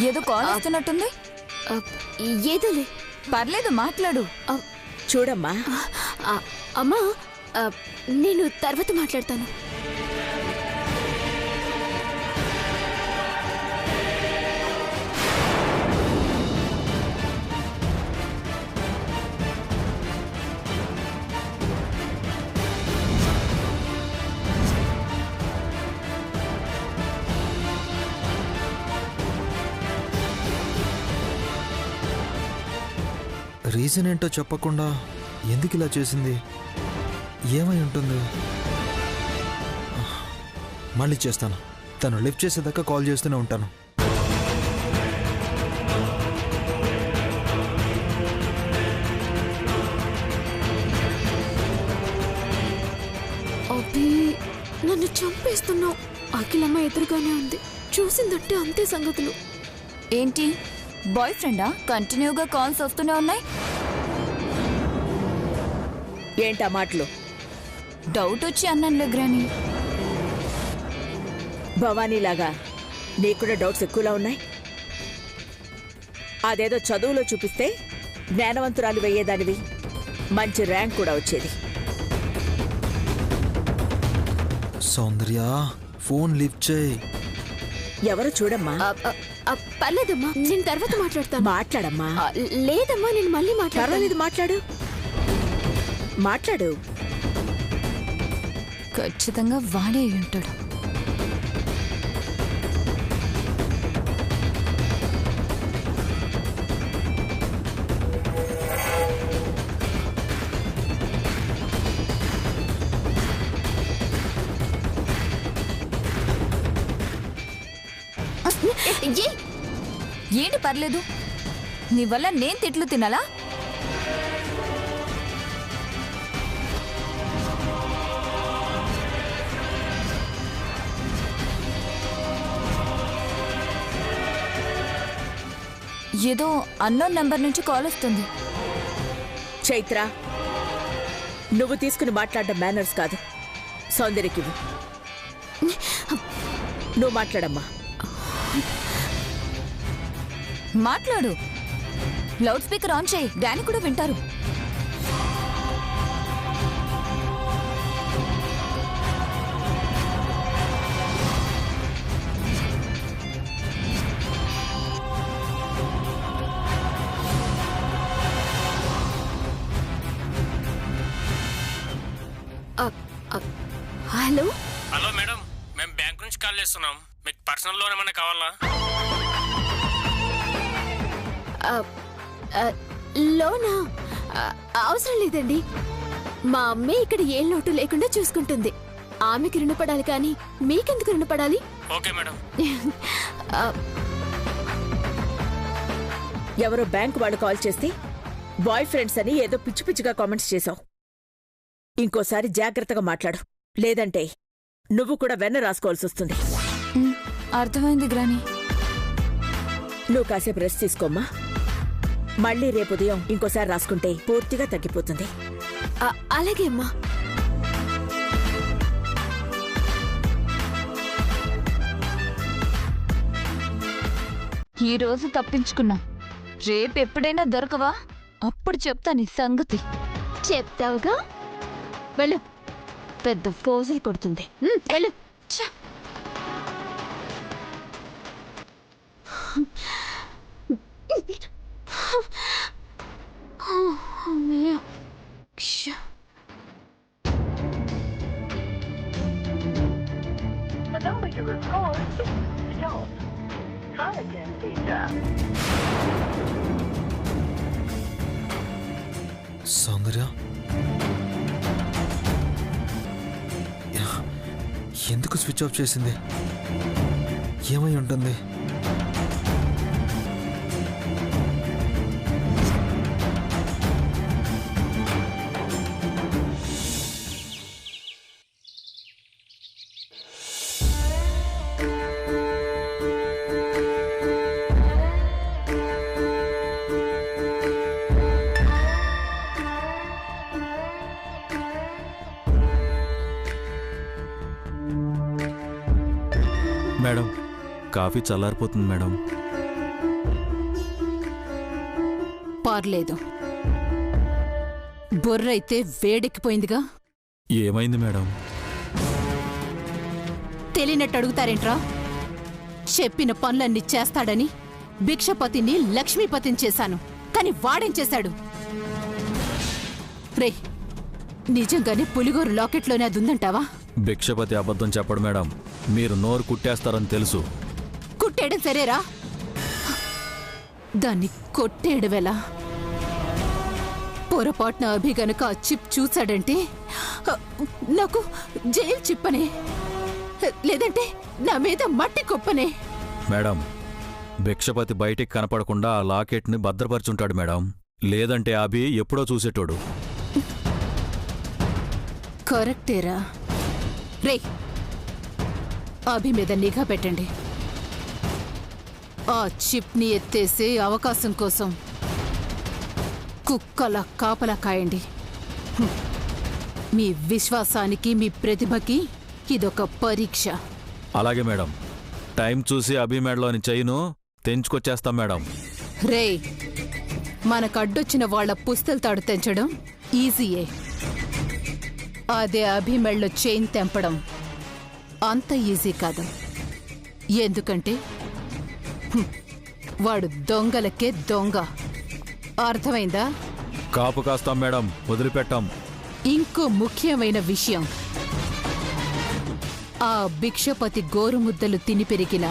ఏదో కాల్ వస్తున్నట్టుంది. ఏదోలే, పర్లేదు మాట్లాడు. చూడమ్మా. అమ్మా, నేను తర్వాత మాట్లాడతాను. రీజన్ ఏంటో చెప్పకుండా ఎందుకు ఇలా చేసింది? ఏమై ఉంటుంది? మళ్ళీ చేస్తాను. తను లిఫ్ట్ చేసేదాకా కాల్ చేస్తూనే ఉంటాను. అబ్బి, నన్ను చంపేస్తున్నావు. అఖిలమ్మ ఎదురుగానే ఉంది, చూసిందంటే అంతే సంగతులు. ఏంటి బాయ్ ఫ్రెండా? కంటిన్యూగా కాల్స్ వస్తూనే ఉన్నాయి. ఏంటా మాటలు? డౌట్ వచ్చి అన్నానులే గ్రాని. భవానీలాగా నీకు కూడా డౌట్స్ ఎక్కువలా ఉన్నాయి. అదేదో చదువులో చూపిస్తే జ్ఞానవంతురాలు వెయ్యేదానివి, మంచి ర్యాంక్ కూడా వచ్చేది. సౌందర్య, ఫోన్ లిఫ్ట్ చేయి. ఎవరు చూడమ్మా. పర్లేదమ్మా, నేను తర్వాత మాట్లాడతాను. మాట్లాడమ్మా. లేదమ్మా, నేను మళ్ళీ మాట్లాడతాను. పర్వాలేదు, మాట్లాడు మాట్లాడు. ఖచ్చితంగా వాడే అయి ఉంటాడు. ఏంటి పర్లేదు? నీ వల్ల నేను తిట్లు తినాలా? ఏదో అన్నోన్ నెంబర్ నుంచి కాల్ వస్తుంది. చైత్ర, నువ్వు తీసుకుని మాట్లాడడం మేనర్స్ కాదు. సౌందర్యకి నువ్వు మాట్లాడమ్మా. మాట్లాడు. లౌడ్ స్పీకర్ ఆన్ చేయి, డానీ కూడా వింటారు. హలో హలో మేడం, మేము బ్యాంక్ నుంచి కాల్ చేస్తున్నాం. మీకు పర్సనల్ లోన్ ఏమైనా కావాలా? లోనా? అవసరం లేదండి. మా అమ్మే ఇక్కడ ఏ లోటు లేకుండా చూసుకుంటుంది. ఆమెకి రుణపడాలి కానీ మీకెందుకు రుణపడాలి? Okay madam. ఎవరో బ్యాంక్ వాళ్ళు కాల్ చేస్తే బాయ్ ఫ్రెండ్స్ అని ఏదో పిచ్చి పిచ్చిగా కామెంట్స్ చేశావు. ఇంకోసారి జాగ్రత్తగా మాట్లాడు, లేదంటే నువ్వు కూడా వెన్న రాసుకోవాల్సి వస్తుంది. అర్థమైంది గ్రాని. నువ్వు కాసేపు రెస్ట్ తీసుకోమ్మా. మళ్ళీ రేపు ఉదయం ఇంకోసారి రాసుకుంటే పూర్తిగా తగ్గిపోతుంది. అలాగే అమ్మా. ఈ రోజు తప్పించుకున్నా. రేపు ఎప్పుడైనా దొరకవా? అప్పుడు చెప్తా నీ సంగతి. చెప్తావుగా, వెళ్ళు. పెద్ద ఫోజులు కొడుతుంది, వెళ్ళు. సౌందర్య, ఎందుకు స్విచ్ ఆఫ్ చేసింది? ఏమై ఉంటుంది? మేడం, కాఫీ చల్లారిపోతుంది మేడం. పార్లేదు. బొర్రైతే వేడెక్కిపోయిందిగా. ఏమైంది మేడం? తెలియనట్టు అడుగుతారేంట్రా? చెప్పిన పనులన్నీ చేస్తాడని భిక్షపతిని లక్ష్మీపతిని చేశాను, కాని వాడేం చేశాడు? రే, నిజంగానే పులిగోరు లాకెట్లోనే అది ఉందంటావా? భిక్షపతి అబద్ధం చెప్పడు మేడం. మీరు నోరు కుట్టేస్తారని తెలుసు. కుట్టేయడం సరేరా, దాన్ని కొట్టేయడమేలా? పొరపాటున అభి గనక ఆ చిప్ చూశాడంటే నాకు జైలు చిప్పనే, లేదంటే నా మీద మట్టి కుప్పనే. మేడం, భిక్షపతి బయటికి కనపడకుండా ఆ లాకెట్ని భద్రపరుచుంటాడు మేడం. లేదంటే అభి ఎప్పుడో చూసేటోడు. కరెక్టేరా. రే, అభి మీద నిఘా పెట్టండి. ఆ చిప్ని ఎత్తేసే అవకాశం కోసం కుక్కల కాపలా కాయండి. మీ విశ్వాసానికి, మీ ప్రతిభకి ఇదొక పరీక్ష. అలాగే మేడం. టైం చూసి అభి మెడలోని చైను తెంచుకొచ్చేస్తాం మేడం. రే, మనకడ్డొచ్చిన వాళ్ల పుస్తల తాడు తెంచడం ఈజీయే. అదే అభి మెడలో చైన్ తెంపడం అంత ఈజీ కాదు. ఎందుకంటే వాడు దొంగలకే దొంగ. అర్థమైందా? కాపు కాస్తాం మేడం, వదిలిపెట్టాం. ఇంకో ముఖ్యమైన విషయం, ఆ భిక్షపతి గోరుముద్దలు తిని పెరిగిన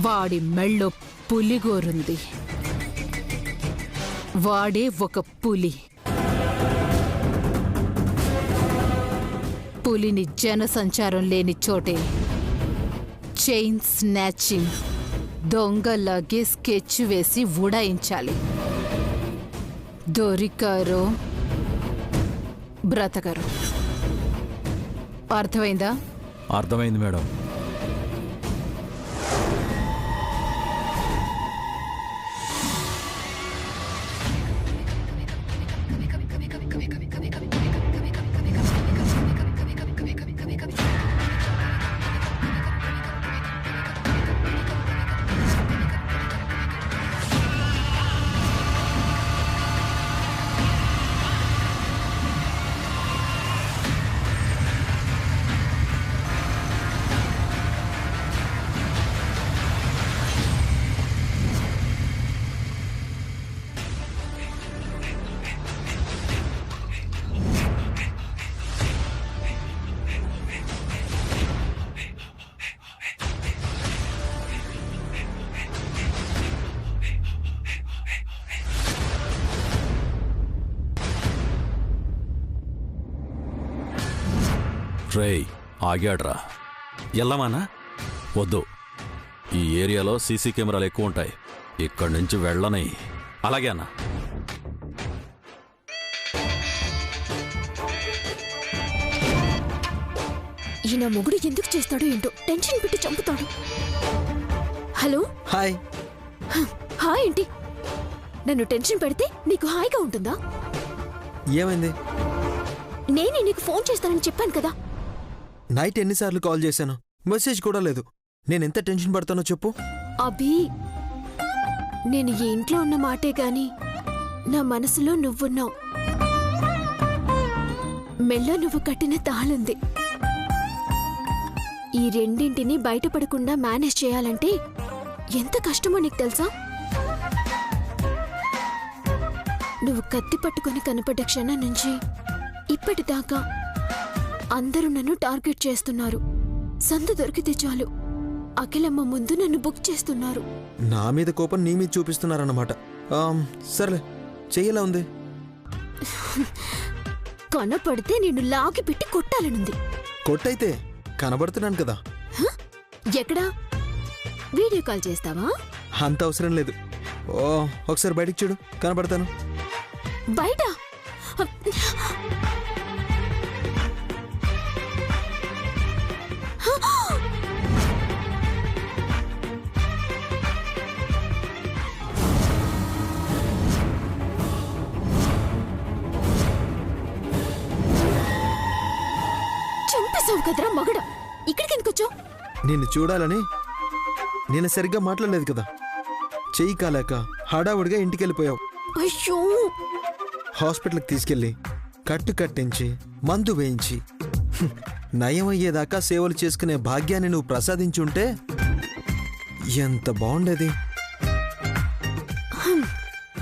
వాడి మెళ్ళో పులిగోరుంది. వాడే ఒక పులి. పులిని జనసంచారం లేని చోటే చైన్ స్నాచింగ్, దొంగలాగే స్కెచ్ వేసి ఉడాయించాలి. దొరికారో బ్రతకరు. అర్థమైందా? అర్థమైంది మేడం. రేయ్, ఆగాడ్రా. ఎల్లమానా? వద్దు. ఈ ఏరియాలో సీసీ కెమెరాలు ఎక్కువ ఉంటాయి. ఇక్కడి నుంచి వెళ్ళని. అలాగే అన్నా. ఈయన మొగుడు ఎందుకు చేస్తాడో ఏంటో, టెన్షన్ పెట్టి చంపుతాడు. హలో. హాయ్. హాయ్ ఏంటి? నన్ను టెన్షన్ పెడితే నీకు హాయిగా ఉంటుందా? ఏమైంది? నేనే నీకు ఫోన్ చేస్తానని చెప్పాను కదా. నైట్ ఎన్నిసార్లు కాల్ చేశాను, మెసేజ్ కూడా లేదు. నేనెంత టెన్షన్ పడతానో చెప్పు. అభి, నేను ఈ ఇంట్లో ఉన్న మాటే గాని నా మనసులో నువ్వున్నావు. మెల్ల నువ్వు కట్టిన తాళుంది. ఈ రెండింటిని బయటపడకుండా మేనేజ్ చేయాలంటే ఎంత కష్టమో నీకు తెలుసా? నువ్వు కత్తి పట్టుకుని కనపడ్డ క్షణం నుంచి ఇప్పటిదాకా అందరూ నన్ను టార్గెట్ చేస్తున్నారు. సందు దొరికితే చాలు అఖిలమ్మ ముందు నన్ను బుక్ చేస్తున్నారు. నా మీద కోపం నీ మీద చూపిస్తున్నారన్నమాట. సర్లే, చెయ్యేలా ఉంది. కనపడితే నిన్ను లాగి పెట్టి కొట్టాలనుంది. కొట్టయితే కనబడుతున్నాను కదా. ఎక్కడా? వీడియో కాల్ చేస్తావా? అంత అవసరం లేదు. ఒకసారి బయటికి చూడు, కనబడతాను. బయట చంపేశావు కదరా మగడ. ఇక్కడికి ఎందుకొచ్చావు? నిన్ను చూడాలని నేను సరిగ్గా మాట్లాడలేదు కదా. చెయ్యి కాలేక హడావుడిగా ఇంటికెళ్ళిపోయావు. అయ్యో, హాస్పిటల్కి తీసుకెళ్ళి కట్టు కట్టించి మందు వేయించి నయం అయ్యేదాకా సేవలు చేసుకునే భాగ్యాన్ని నువ్వు ప్రసాదించుంటే ఎంత బాగుండేది.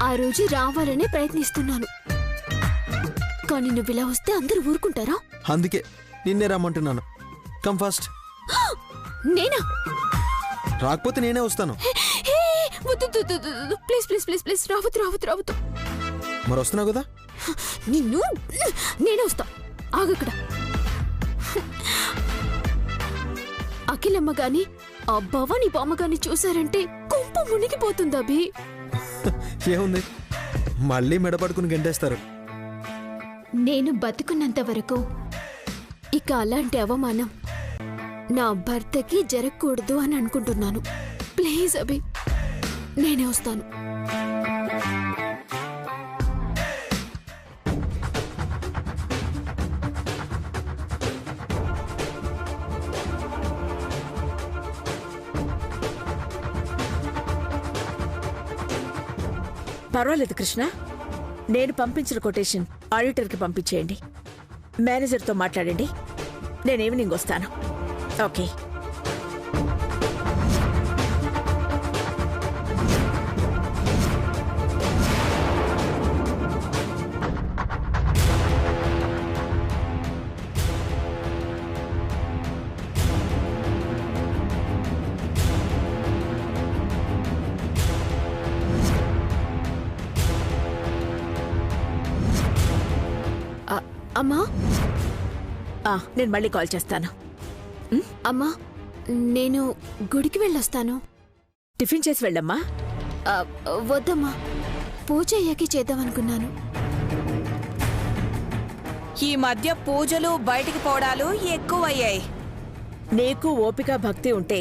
ఆ రోజు రావాలనే ప్రయత్నిస్తున్నాను, కానీ నువ్వు ఇలా వస్తే అందరూ ఊరుకుంటారా? అందుకే నిన్నే రమ్మంటున్నాను. Come fast. నేనా? రాకపోతే నేనే వస్తాను. హే, వద్దు, ప్లీజ్ ప్లీజ్ ప్లీజ్ ప్లీజ్, రావద్దు. మరి వస్తున్నావు కదా. నిన్ను నేనే వస్తా, ఆగక్కడ. అఖిలమ్మ గాని ఆ భవానీ బామ్మ గాని చూసారంటే కుంప మునిగిపోతుంది అభి. ఏముంది, మళ్ళీ మెడపడుకుని గంటేస్తారు. నేను బతుకున్నంత వరకు ఇక అలాంటి అవమానం నా భర్తకి జరగకూడదు అని అనుకుంటున్నాను. ప్లీజ్ అభి, నేనే వస్తాను. పర్వాలేదు కృష్ణ, నేను పంపించిన కొటేషన్ ఆడిటర్కి పంపించేయండి. మేనేజర్తో మాట్లాడండి. నేను ఈవినింగ్ వస్తాను. ఓకే. అమ్మా, నేను మళ్ళీ కాల్ చేస్తాను. అమ్మా, నేను గుడికి వెళ్ళొస్తాను. టిఫిన్ చేసి వెళ్ళమ్మా. వద్దమ్మా, పూజ అయ్యాకే చేద్దామనుకున్నాను. ఈ మధ్య పూజలు బయటికి పోవడాలు ఎక్కువయ్యాయి. నీకు ఓపిక భక్తి ఉంటే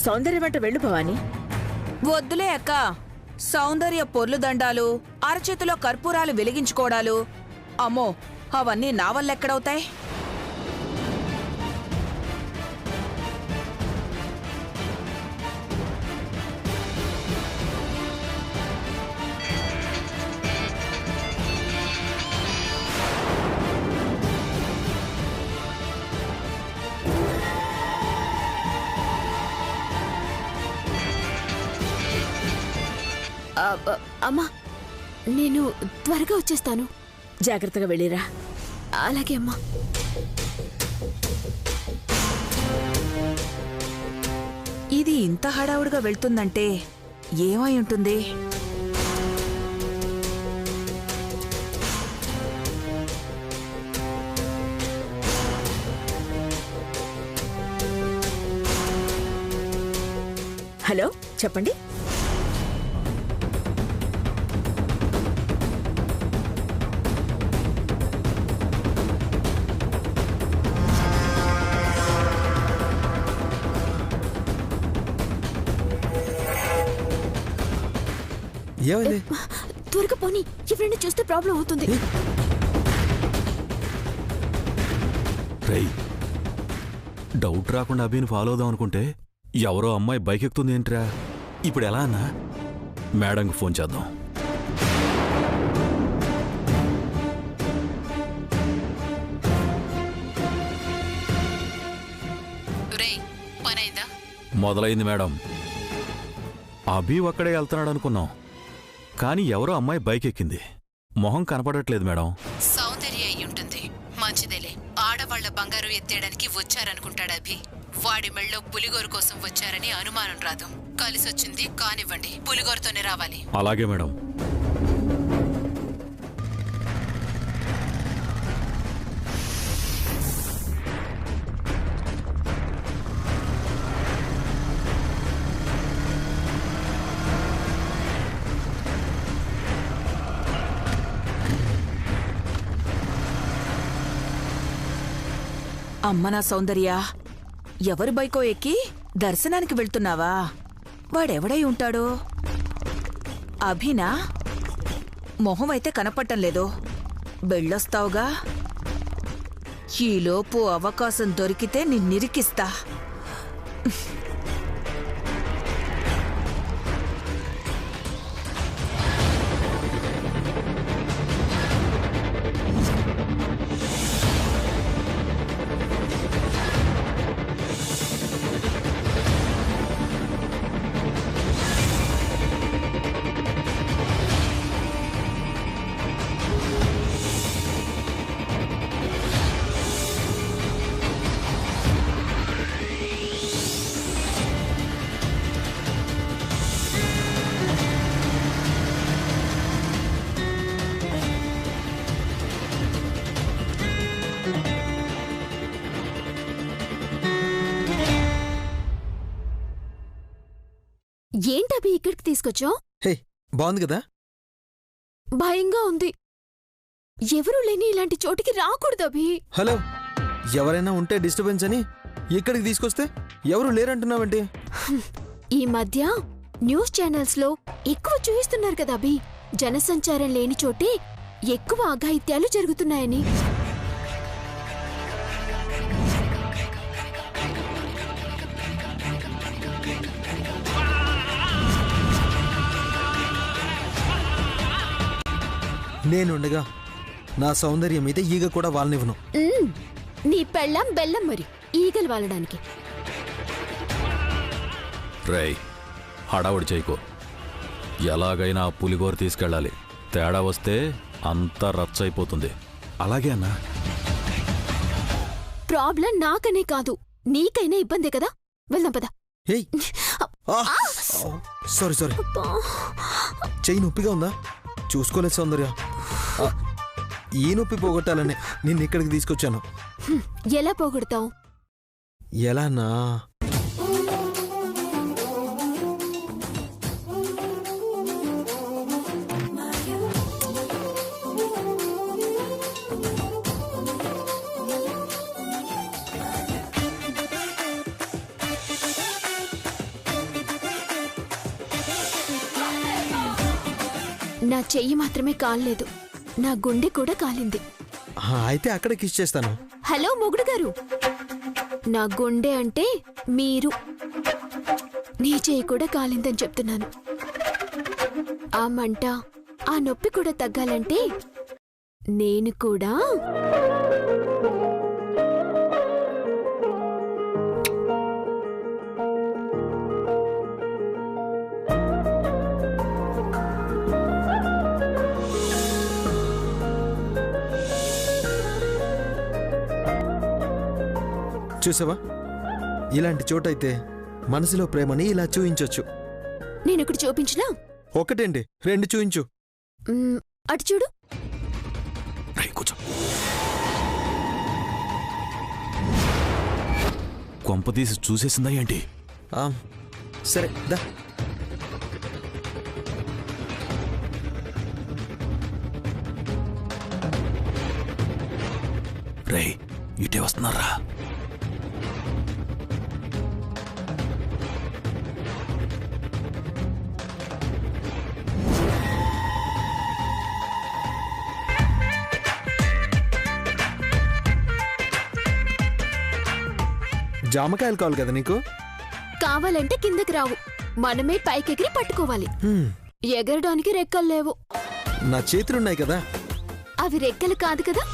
సౌందర్యవంట వెళ్ళు భవాని. వద్దులే అక్క, సౌందర్య పొర్లు దండాలు, అరచేతిలో కర్పూరాలు వెలిగించుకోవడాలు, అమ్మో అవన్నీ నా వల్ల ఎక్కడవుతాయి? అమ్మా, నేను త్వరగా వచ్చేస్తాను. జాగ్రత్తగా వెళ్ళిరా. అలాగే అమ్మా. ఇది ఇంత హడావుడిగా వెళ్తుందంటే ఏమై ఉంటుంది? హలో, చెప్పండి. ఏమైంది? త్వరగా పోనీ, ఎవరైనా చూస్తే ప్రాబ్లం అవుతుంది. రేయ్, డౌట్ రాకుండా అభిని ఫాలో అవుదాం అనుకుంటే ఎవరో అమ్మాయి బైక్ ఎక్కుతుంది ఏంట్రా? ఇప్పుడు ఎలా అన్నా? మేడంకి ఫోన్ చేద్దాం. మొదలైంది మేడం. అభి ఒక్కడే వెళ్తున్నాడు అనుకున్నాం, కానీ ఎవరో అమ్మాయి బైక్ ఎక్కింది. మొహం కనపడట్లేదు మేడం. సౌందర్య అయి ఉంటుంది. మంచిదేలే, ఆడవాళ్ల బంగారు ఎత్తేయడానికి వచ్చారనుకుంటాడు అభి. వాడి మెళ్ళో పులిగోరు కోసం వచ్చారని అనుమానం రాదు. కలిసొచ్చింది కానివ్వండి, పులిగోరుతోనే రావాలి. అలాగే మేడం. అమ్మ నా సౌందర్య, ఎవరి బైకో ఎక్కి దర్శనానికి వెళ్తున్నావా? వాడెవడై ఉంటాడో? అభినా? మొహం అయితే కనపడటం లేదు. వెళ్ళొస్తావుగా? ఈలోపు అవకాశం దొరికితే నిన్నిరికిస్తా. తీసుకొచ్చావు? హే బాగుంది కదా. భయంగా ఉంది. ఎవరూ లేని ఇలాంటి చోటికి రాకూడదు అభి. హలో, ఎవరైనా ఉంటే డిస్టర్బెన్స్ అని ఇక్కడికి తీసుకొస్తే ఎవరు లేరంటున్నావంటే? ఈ మధ్య న్యూస్ ఛానల్స్ లో ఎక్కువ చూపిస్తున్నారు కదా అభి, జనసంచారం లేని చోటే ఎక్కువ అఘాయిత్యాలు జరుగుతున్నాయని. నేనుండగా నా సౌందర్యం మీద ఈగ కూడా వాళ్ళనివ్వను. నీ పెళ్ళం బెల్లం మరి ఈగలు వాలడానికి. రేయ్, హడావుడి చేయకో. ఎలాగైనా ఆ పులిగోర తీసుకెళ్ళాలి. తేడా వస్తే అంతా రచ్చయిపోతుంది. అలాగే అన్నా. ప్రాబ్లం నాకనే కాదు, నీకైనా ఇబ్బందే కదా. వెళ్దాం పద. ఏయ్, సారీ సారీ, చెయ్యి నొప్పిగా ఉందా? చూసుకోలేదు సౌందర్య. ఈ నొప్పి పోగొట్టాలని నిన్ను ఇక్కడికి తీసుకొచ్చాను. ఎలా పోగొడతావు? ఎలానా? నా చెయ్యి మాత్రమే కాలేదు, నా గుండె కూడా కాలింది. అయితే అక్కడ కిస్ చేస్తాను. హలో మొగుడు గారు, నా గుండె అంటే మీరు. నీ చెయ్యి కూడా కాలిందని చెప్తున్నాను. ఆ మంట, ఆ నొప్పి కూడా తగ్గాలంటే నేను కూడా చూసావా, ఇలాంటి చోటైతే మనసులో ప్రేమని ఇలా చూయించొచ్చు. నేనొకటి చూపించినా? ఒకటేంటి, రెండు చూయించు. అటు చూడు. కూర్చో. కొంపదీసి చూసేసిందా ఏంటి? సరే దా. రేయ్, ఇటే వస్తున్నారా? జామకాయలు కావాలి కదా నీకు? కావాలంటే కిందకి రావు, మనమే పైకెగిరి పట్టుకోవాలి. ఎగరడానికి రెక్కలు లేవు. నా చేతులున్నాయి కదా. అవి రెక్కలు కాదు కదా.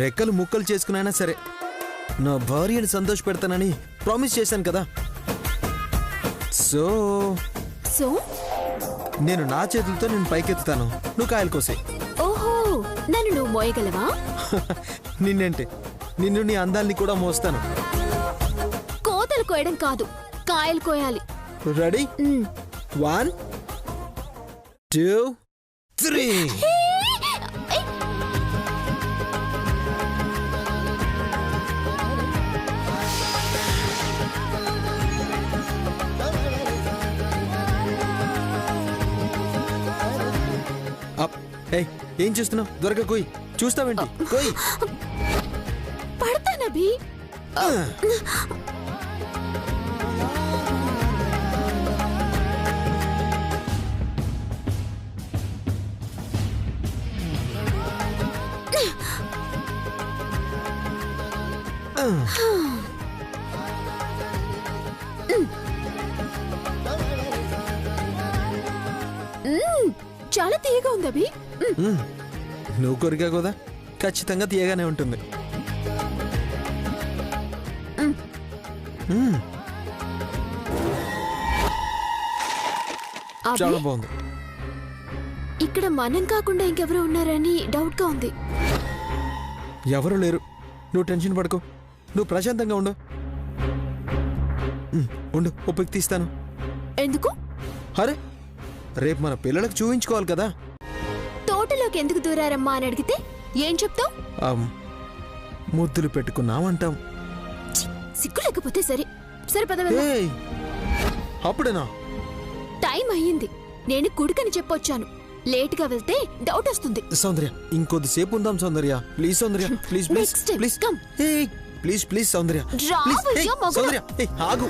రెక్కలు ముక్కలు చేసుకునైనా సరే నా భార్యని సంతోష పెడతానని ప్రామిస్ చేశాను కదా. సో సో నేను నా చేతులతో నేను పైకెత్తుతాను, నువ్వు కాయలు కోసే. ఓహో, నన్ను నువ్వు మోయగలవా? నిన్నేంటి, నిన్ను నీ అందాల్ని కూడా మోస్తాను. కోతలు కోయడం కాదు, కాయలు కోయాలి. రెడీ? 1 2 3. ఏం చేస్తున్నావు? త్వరగా కోయి. చూస్తావేంటి? కోయి. పడతానభి. చాలా తీయగా ఉంది అభి. నువ్వు కొరిగా కదా, ఖచ్చితంగా తీయగానే ఉంటుంది. చాలా బాగుంది. ఇక్కడ మనం కాకుండా ఇంకెవరో ఉన్నారని డౌట్ గా ఉంది. ఎవరు లేరు, నువ్వు టెన్షన్ పడుకో. నువ్వు ప్రశాంతంగా ఉండు. ఉండు, ఒప్పికి తీస్తాను. ఎందుకు? అరే, రేపు మన పిల్లలకు చూపించుకోవాలి కదా. తోటలోకి ఎందుకు దూరారమ్మా అని అడిగితే ఏం చెప్తావు? ముద్దులు పెట్టుకున్నామంటాం. సిగ్గు లేకపోతే సరే. సరే పద. అప్పుడేనా? టైం అయ్యింది. నేను కుడికని చెప్పొచ్చాను. లేట్గా వెళ్తే డౌట్ వస్తుంది. సౌందర్య ఇంకొద్దిసేపు ఉందాం Soundarya. Please Soundarya, please please Next time, please come. Please please Soundarya. రా Please, భయ్యా, hey, మగుడా. సౌందర్య, hey, ఆగు.